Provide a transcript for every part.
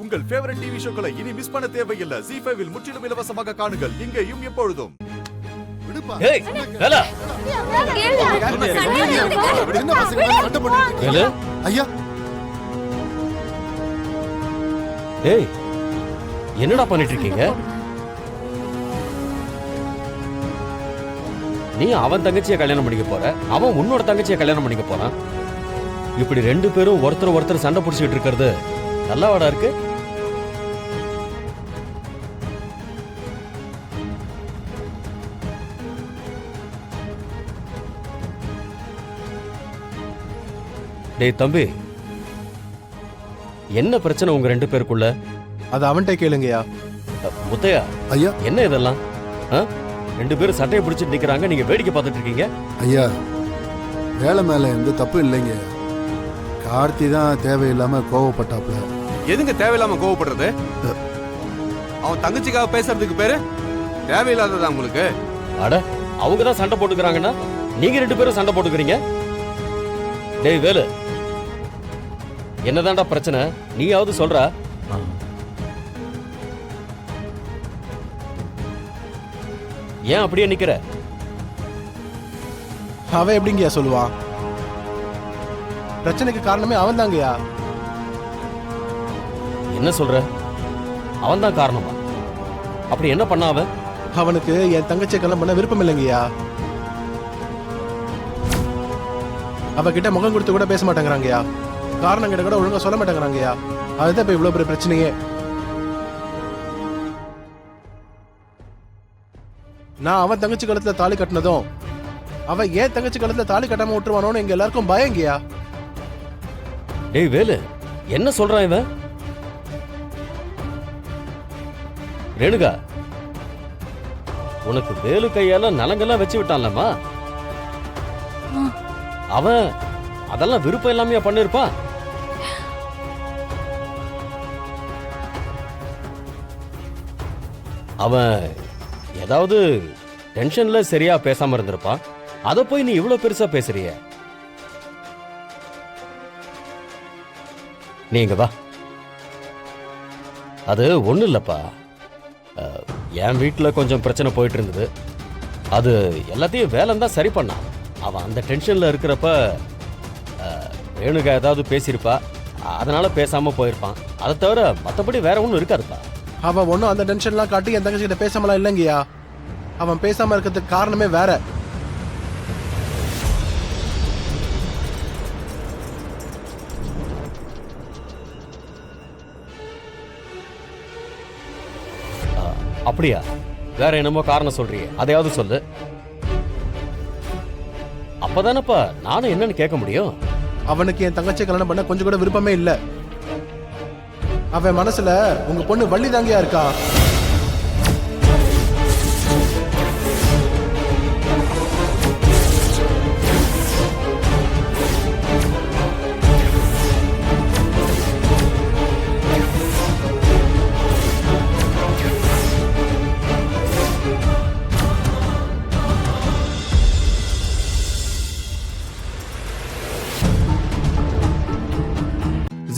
உங்கள் favourite TV ஷோக்களை இனி miss பண்ண தேவையில்லை. ZEE5 இல் முற்றிலும் இலவசமாக காணுங்கள். இங்கேயும் எப்பொழுதும். ஏய் வேலா வேலு ஐயா ஏய் என்னடா பண்ணிட்டு இருக்கீங்க? நீ அவன் தங்கச்சியை கல்யாணம் பண்ணிக்க போற, அவன் உன்னோட தங்கச்சியை கல்யாணம் பண்ணிக்க போறான். இப்படி ரெண்டு பேரும் ஒருத்தர் சண்டை பிடிச்சிட்டு இருக்கிறது நல்லாவாடா இருக்கு? டேய் தம்பி, என்ன பிரச்சனை உங்க ரெண்டு பேருக்குள்ள? அது அவன்கிட்ட கேளுங்கயா. முத்தையா ஐயா என்ன இதெல்லாம்? ரெண்டு பேரும் சட்டையை பிடிச்சிட்டு நிக்கிறாங்க, நீங்க வேடிக்கை பார்த்துட்டு இருக்கீங்க. ஐயா வேலை மேல எந்த தப்பு இல்லைங்க. கார்த்தி தான் தேவையில்லாம கோவப்பட்டாப்ல. எதுங்க தேவையில்லாம கோவப்படுறது? அவன் தங்கச்சிக்காக பேசுறதுக்கு பேரு தேவையில்லாததா உங்களுக்கு? அட அவங்க தான் சண்டை போட்டுக்கிறாங்கன்னா நீங்க ரெண்டு பேரும் சண்டை போட்டுக்கிறீங்க. டேய் வேலு, என்னதான்டா பிரச்சனை? நீயாவது சொல்ற. ஏன் அப்படியே நிக்கிற? அவன் எப்படிங்கயா சொல்லுவான்? பிரச்சனைக்கு காரணமே அவன் தாங்கயா. என்ன சொல்ற? அவன் தான் காரணமா? அப்படி என்ன பண்ண அவன்? அவனுக்கு என் தங்கச்சியை கல்யாணம் பண்ண விருப்பம் இல்லைங்கய்யா. அவகிட்ட முகம் கொடுத்து கூட பேச மாட்டேங்கிறாங்கய்யா. காரணம் கிட்ட கூட ஒழுங்கா சொல்ல மாட்டேங்கிறாங்கய்யா. அதுதான் இப்ப இவ்வளவு பெரிய பிரச்சனையே. நான் அவன் தங்கச்சி கழுத்துல தாலி கட்டினதும் அவன் ஏன் தங்கச்சி கழுத்துல தாலி கட்டாம விட்டுருவானோன்னு எங்க எல்லாருக்கும் பயங்கய்யா. டேய் வேலு, என்ன சொல்றான் இவன்? ரேணுகா, உனக்கு வேலு கையால நலங்கெல்லாம் வச்சு விட்டான்லம்மா. அவன் அதெல்லாம் விருப்பம் இல்லாமையா பண்ணிருப்பான்? அவன் ஏதாவது டென்ஷன்ல சரியா பேசாம இருந்திருப்பான். அத போய் நீ இவ்வளவு பெருசா பேசுறிய? நீங்க வா. அது ஒண்ணு இல்லப்பா, என் வீட்டுல கொஞ்சம் பிரச்சனை போயிட்டு இருந்தது. அது எல்லாத்தையும் வேலை தான் சரி பண்ணான். அவன் அந்த டென்ஷன்ல இருக்கிறப்ப ரேணுகா ஏதாவது பேசியிருப்பா, அதனால பேசாம போயிருப்பான். அதை தவிர மற்றபடி வேற ஒன்றும் இருக்காதுப்பா. அவன் ஒன்னும் அந்த டென்ஷன்லாம் காட்டி என் தங்கச்சி கிட்ட பேசாமலாம் இல்லைங்கய்யா. அவன் பேசாம இருக்கிறதுக்கு காரணமே வேற. அப்படியா? வேற என்னமோ காரணம் சொல்றியே, அதையாவது சொல்லு. அப்பதானப்பா நானும் என்னன்னு கேட்க முடியும். அவனுக்கு என் தங்கச்சி கல்யாணம் பண்ண கொஞ்சம் கூட விருப்பமே இல்ல. அவன் மனசுல உங்க பொண்ணு வள்ளி தாங்கியா இருக்கா.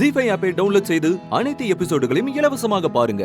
ZEE5 ஆப்பை டவுன்லோட் செய்து அனைத்து எபிசோடுகளையும் இலவசமாக பாருங்க.